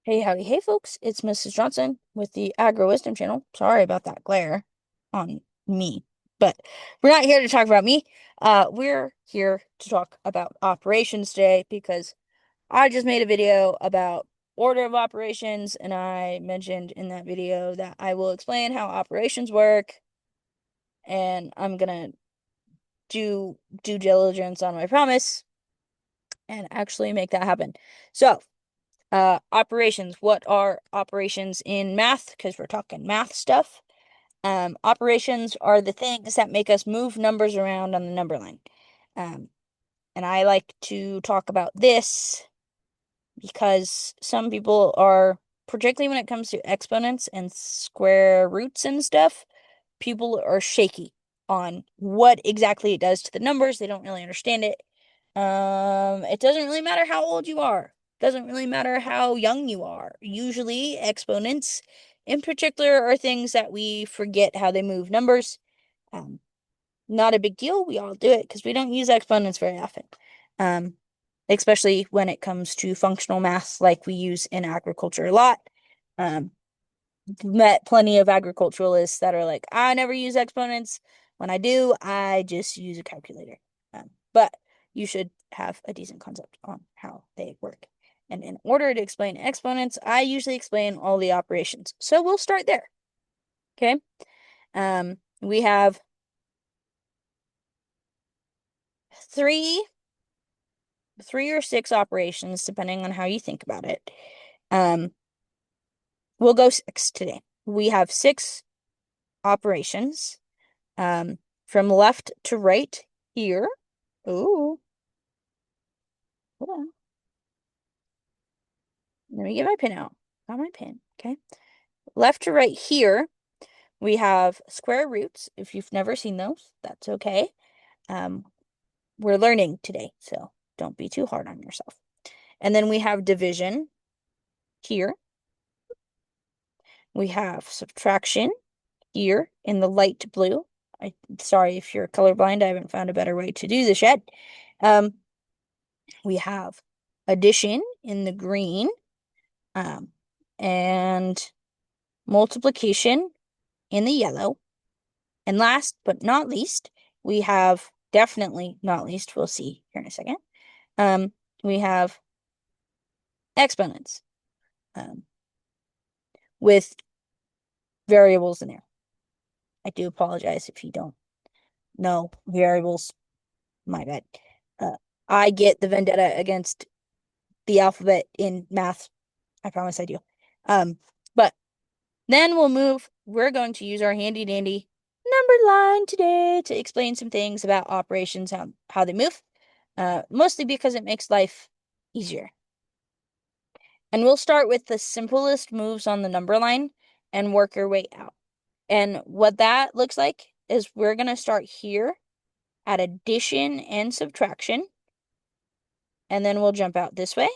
Hey, howdy, hey, folks. It's Mrs. Johnson with the Agro Wisdom Channel. Sorry about that glare on me, but we're not here to talk about me. We're here to talk about operations today because I just made a video about order of operations, and I mentioned in that video that I will explain how operations work, and I'm gonna do due diligence on my promise and actually make that happen. So, operations. What are operations in math? Because we're talking math stuff. Operations are the things that make us move numbers around on the number line. Um, and I like to talk about this because some people are, particularly when it comes to exponents and square roots and stuff, people are shaky on what exactly it does to the numbers. They don't really understand it. It doesn't really matter how old you are. Doesn't really matter how young you are. Usually, exponents, in particular, are things that we forget how they move numbers. Um, Not a big deal. We all do it because we don't use exponents very often. Um, Especially when it comes to functional math, like we use in agriculture a lot. Um, Met plenty of agriculturalists that are like, I never use exponents. When I do, I just use a calculator. But you should have a decent concept on how they work. And in order to explain exponents, I usually explain all the operations. So we'll start there. Okay. We have three, three or six operations, depending on how you think about it. Um, we'll go six today. We have six operations. From left to right here. Ooh, hold on. Let me get my pin out. Got my pin. Okay. Left to right here, we have square roots. If you've never seen those, that's okay. Um, we're learning today, so don't be too hard on yourself. And then we have division here. We have subtraction here in the light blue. Sorry if you're colorblind, I haven't found a better way to do this yet. Um, we have addition in the green, um, and multiplication in the yellow. And last but not least, we have definitely not least, we'll see here in a second. Um, we have exponents um, with variables in there. I do apologize if you don't know variables. My bad. Uh, I get the vendetta against the alphabet in math. I promise I do. But then we'll move. We're going to use our handy dandy number line today to explain some things about operations, how they move, mostly because it makes life easier. And we'll start with the simplest moves on the number line and work our way out. And what that looks like is we're going to start here at addition and subtraction, and then we'll jump out this way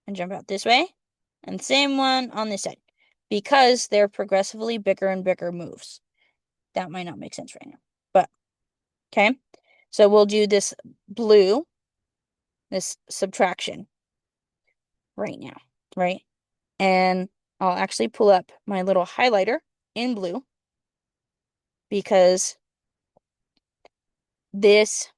and jump out this way, and same one on this side because they're progressively bigger and bigger moves. That might not make sense right now, but okay. So we'll do this blue, this subtraction right now, right? And I'll actually pull up my little highlighter in blue because this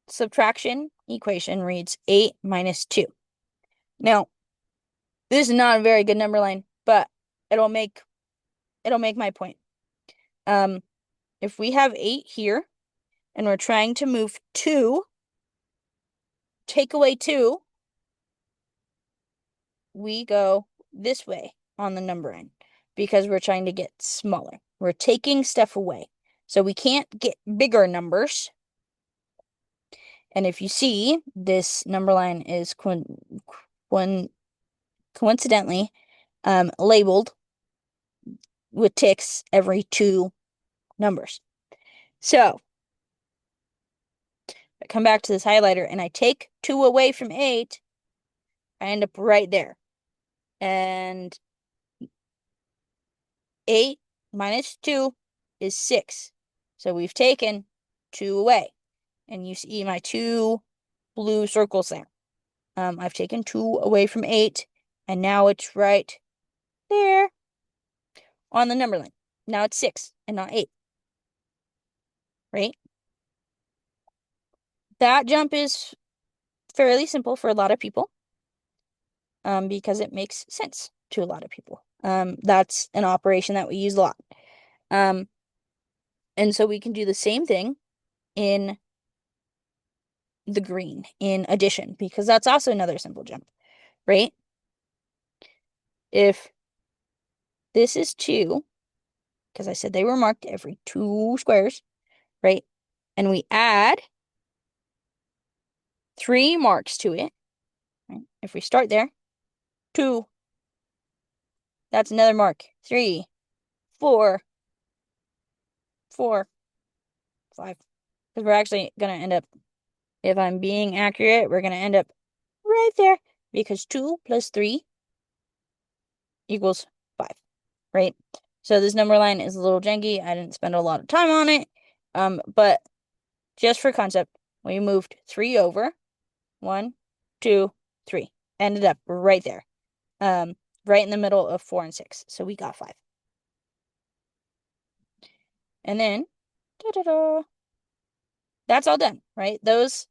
subtraction equation reads 8 minus 2. Now, this is not a very good number line, but it'll make my point. Um, if we have 8 here and we're trying to move 2, take away 2, we go this way on the number line because we're trying to get smaller. We're taking stuff away. So we can't get bigger numbers. And if you see, this number line is coincidentally labeled with ticks every two numbers. So I come back to this highlighter and I take 2 away from 8, I end up right there. And 8 minus 2 is 6. So we've taken 2 away. And you see my 2 blue circles there. I've taken 2 away from 8, and now it's right there on the number line. Now it's 6 and not 8, right? That jump is fairly simple for a lot of people, because it makes sense to a lot of people. That's an operation that we use a lot. And so we can do the same thing in the green, in addition, because that's also another simple jump, right? If this is 2, because I said they were marked every 2 squares, right? And we add 3 marks to it, right? If we start there, 2, that's another mark. 3, 4, 4, 5. Because we're actually going to end up, if I'm being accurate, we're going to end up right there, because 2 plus 3 equals 5, right? So this number line is a little janky. I didn't spend a lot of time on it. But just for concept, we moved 3 over. 1, 2, 3. Ended up right there. Right in the middle of 4 and 6. So we got 5. And then, that's all done, right? Those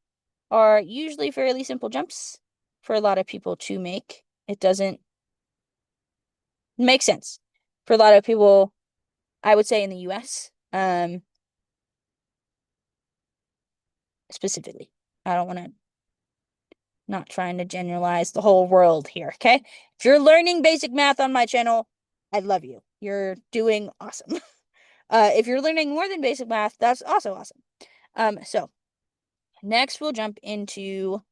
are usually fairly simple jumps for a lot of people to make. It doesn't make sense for a lot of people, I would say in the US, specifically. I don't want to, not trying to generalize the whole world here, okay? If you're learning basic math on my channel, I love you. You're doing awesome. If you're learning more than basic math, that's also awesome. So next we'll jump into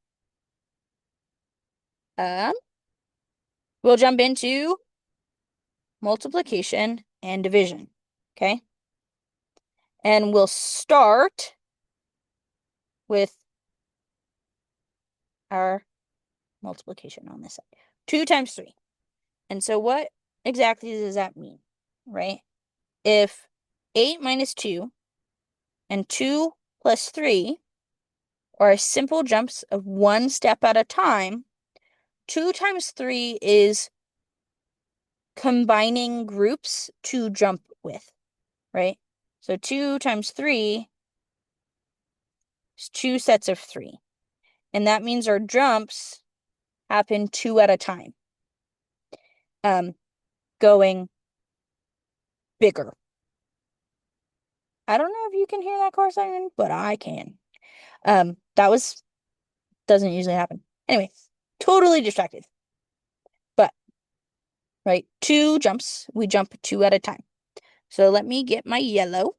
multiplication and division, okay? And we'll start with our multiplication on this side. 2 times 3. And so what exactly does that mean, right? If 8 minus 2 and 2 plus 3 are simple jumps of 1 step at a time, 2 times 3 is combining groups to jump with, right? So 2 times 3 is 2 sets of 3. And that means our jumps happen 2 at a time, going bigger. I don't know if you can hear that car siren, but I can. Doesn't usually happen. Anyway, totally distracted. But, right, 2 jumps, we jump 2 at a time. So let me get my yellow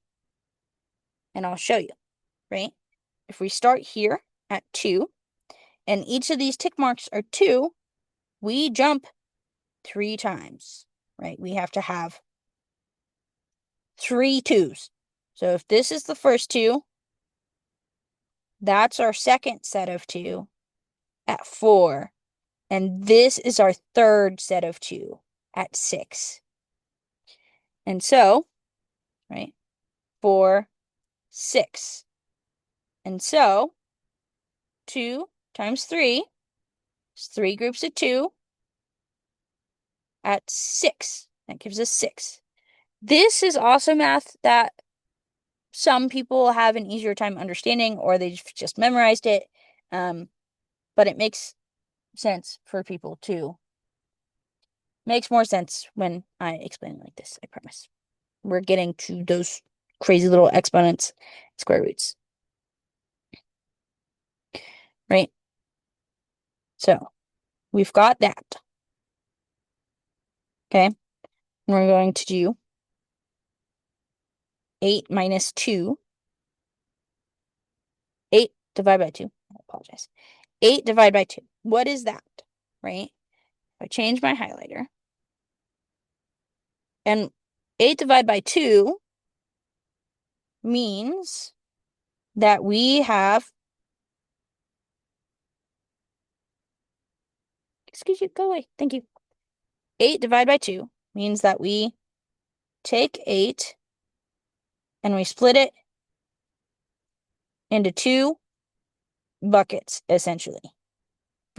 and I'll show you, right? If we start here at 2, and each of these tick marks are 2, we jump 3 times, right? We have to have 3 2s. So if this is the first 2, that's our second set of 2 at 4. And this is our third set of 2 at 6. And so, right, 4, 6. And so, 2 times 3 is 3 groups of 2 at 6. That gives us 6. This is also math that some people have an easier time understanding, or they've just memorized it. But it makes sense for people too. Makes more sense when I explain it like this, I promise. We're getting to those crazy little exponents, square roots. Right? So, we've got that. Okay? And we're going to do 8 minus 2. 8 divided by 2. I apologize. 8 divided by 2. What is that? Right? I change my highlighter. And 8 divided by 2 means that we have, excuse you, go away. Thank you. 8 divided by 2 means that we take 8 and we split it into 2 buckets, essentially.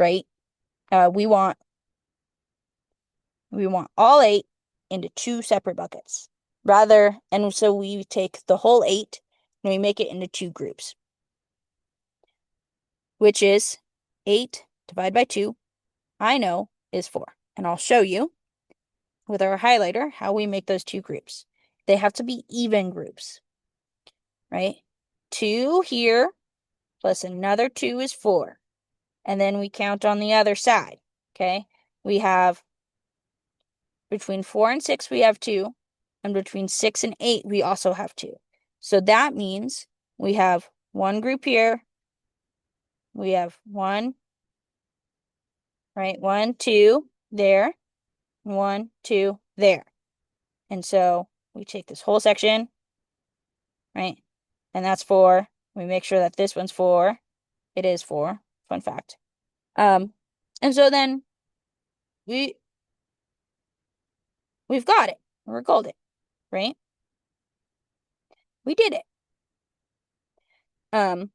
right? We want all 8 into 2 separate buckets. And so we take the whole 8 and we make it into 2 groups, which is 8 divided by 2, I know, is 4. And I'll show you with our highlighter how we make those 2 groups. They have to be even groups, right? 2 here plus another 2 is 4. And then we count on the other side, okay? We have between 4 and 6, we have 2. And between 6 and 8, we also have 2. So that means we have one group here. We have 1, right? 1, 2, there. 1, 2, there. And so we take this whole section, right? And that's 4. We make sure that this one's 4. It is 4. Fun fact. And so then we've got it. We're golden, right? We did it. And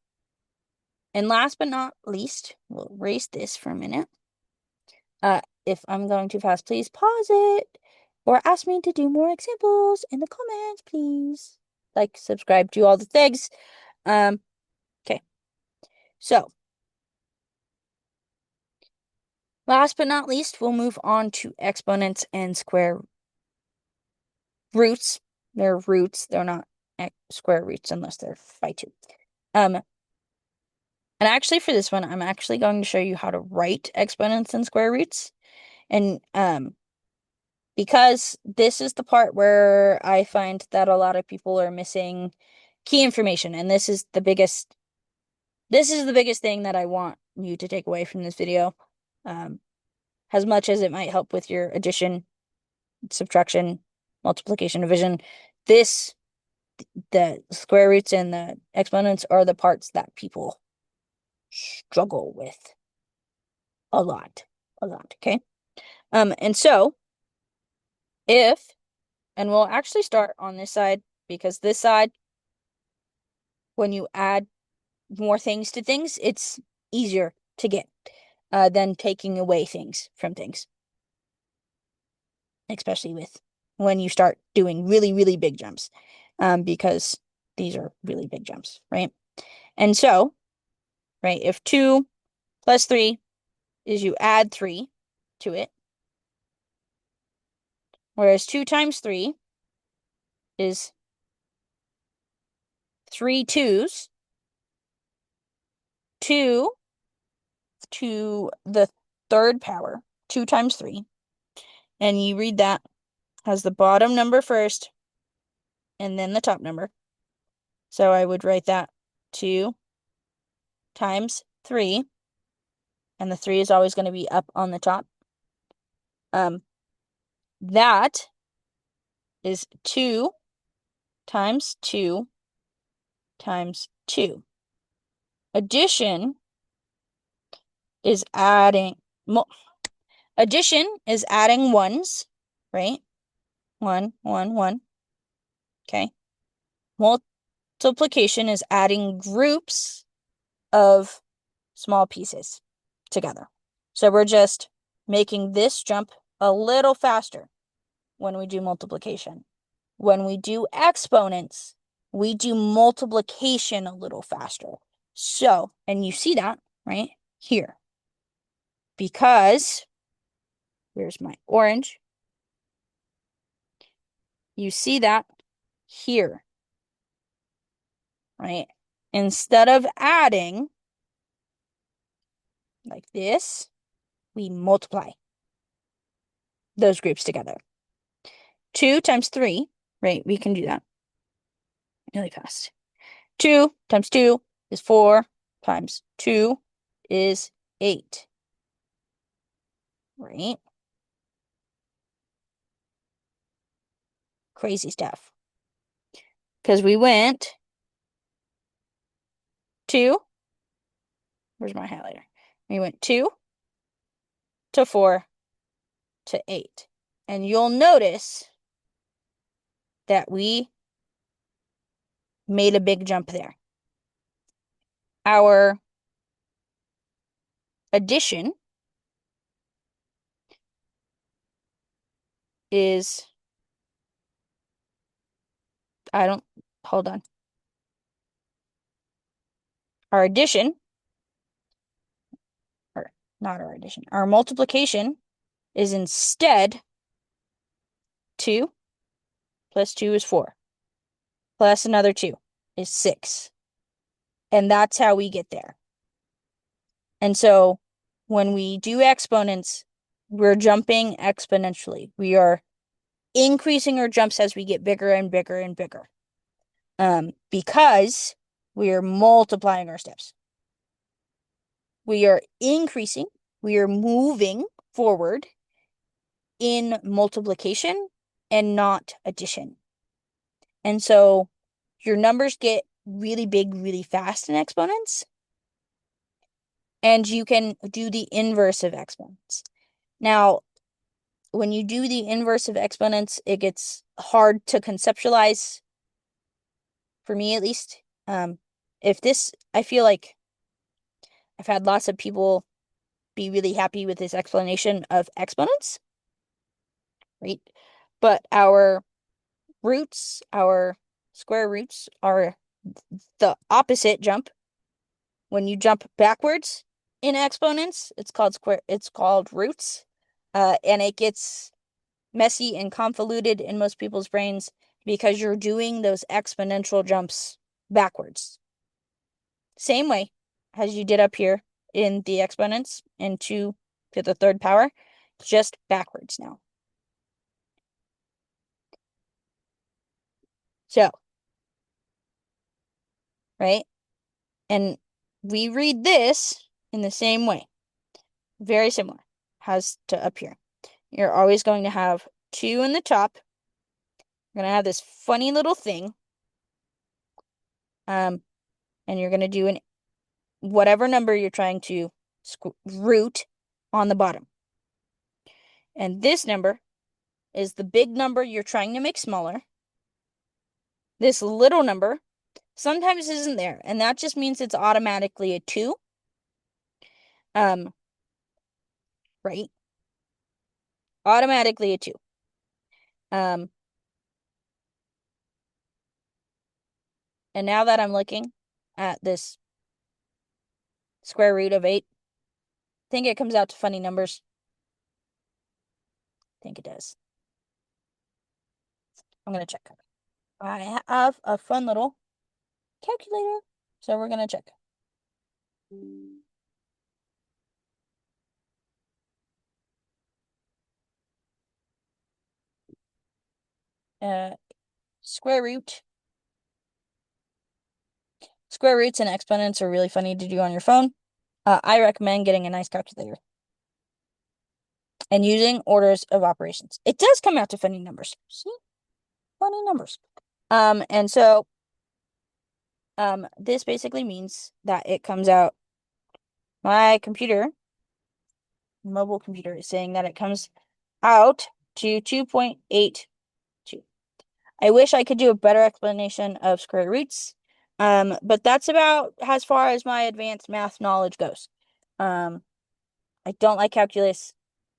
last but not least, we'll erase this for a minute. If I'm going too fast, please pause it or ask me to do more examples in the comments, please. Like, subscribe, do all the things. Okay. So, last but not least, we'll move on to exponents and square roots. They're roots. They're not square roots unless they're by 2. And actually for this one, I'm actually going to show you how to write exponents and square roots. And because this is the part where I find that a lot of people are missing key information, and this is the biggest thing that I want you to take away from this video. As much as it might help with your addition, subtraction, multiplication, division, the square roots and the exponents are the parts that people struggle with a lot, okay? And so and we'll actually start on this side, because this side, when you add more things to things, it's easier to get than taking away things from things, especially with when you start doing really, really big jumps, because these are really big jumps, right? And so, right, if 2 plus 3 is you add 3 to it, whereas 2 times 3 is 3 2s, 2 to the 3rd power, 2 times 3, and you read that as the bottom number first and then the top number. So I would write that 2 times 3, and the 3 is always going to be up on the top. That is 2 times 2 times 2. Addition is adding ones, right? 1, 1, 1. Okay. Multiplication is adding groups of small pieces together. So we're just making this jump a little faster when we do multiplication. When we do exponents, we do multiplication a little faster. So, and you see that right here, because here's my orange. You see that here, right? Instead of adding like this, we multiply those groups together. 2 times 3, right? We can do that really fast. 2 times 2 is 4 times 2 is 8, right? Crazy stuff. Because we went 2, where's my highlighter? We went 2 to 4 to 8. And you'll notice that we made a big jump there. Our addition is, hold on. Our addition, or not our addition, our multiplication is instead 2 plus 2 is 4, plus another 2 is 6. And that's how we get there. And so when we do exponents, we're jumping exponentially. We are increasing our jumps as we get bigger and bigger and bigger. Because we are multiplying our steps. We are increasing, we are moving forward in multiplication and not addition. And so your numbers get really big really fast in exponents. And you can do the inverse of exponents. Now, when you do the inverse of exponents, it gets hard to conceptualize, for me at least. I feel like I've had lots of people be really happy with this explanation of exponents, right? But our roots, our square roots, are the opposite jump. When you jump backwards in exponents, it's called roots. And it gets messy and convoluted in most people's brains because you're doing those exponential jumps backwards. Same way as you did up here in the exponents in 2 to the third power, just backwards now. So, right? And we read this in the same way. Very similar. Has to up here. You're always going to have 2 in the top. You're going to have this funny little thing. And you're going to do whatever number you're trying to root on the bottom. And this number is the big number you're trying to make smaller. This little number sometimes isn't there, and that just means it's automatically a 2. Right? Automatically a 2. And now that I'm looking at this square root of 8, I think it comes out to funny numbers. I think it does. I'm going to check. I have a fun little calculator, so we're going to check. Square root. Square roots and exponents are really funny to do on your phone. I recommend getting a nice calculator and using orders of operations. It does come out to funny numbers. See? Funny numbers. And so this basically means that it comes out, my mobile computer is saying that it comes out to 2.82. I wish I could do a better explanation of square roots. But that's about as far as my advanced math knowledge goes. I don't like calculus.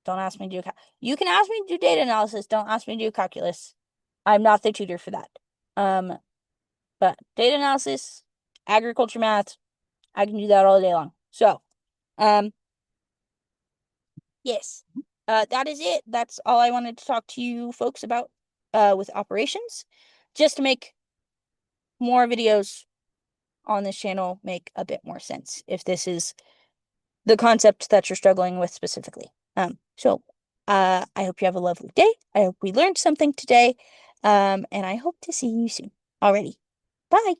Don't ask me to do you can ask me to do data analysis. Don't ask me to do calculus. I'm not the tutor for that. But data analysis, agriculture math, I can do that all day long. So, yes, that is it. That's all I wanted to talk to you folks about with operations, just to make more videos on this channel make a bit more sense if this is the concept that you're struggling with specifically. So I hope you have a lovely day. I hope we learned something today. And I hope to see you soon. Already. Bye.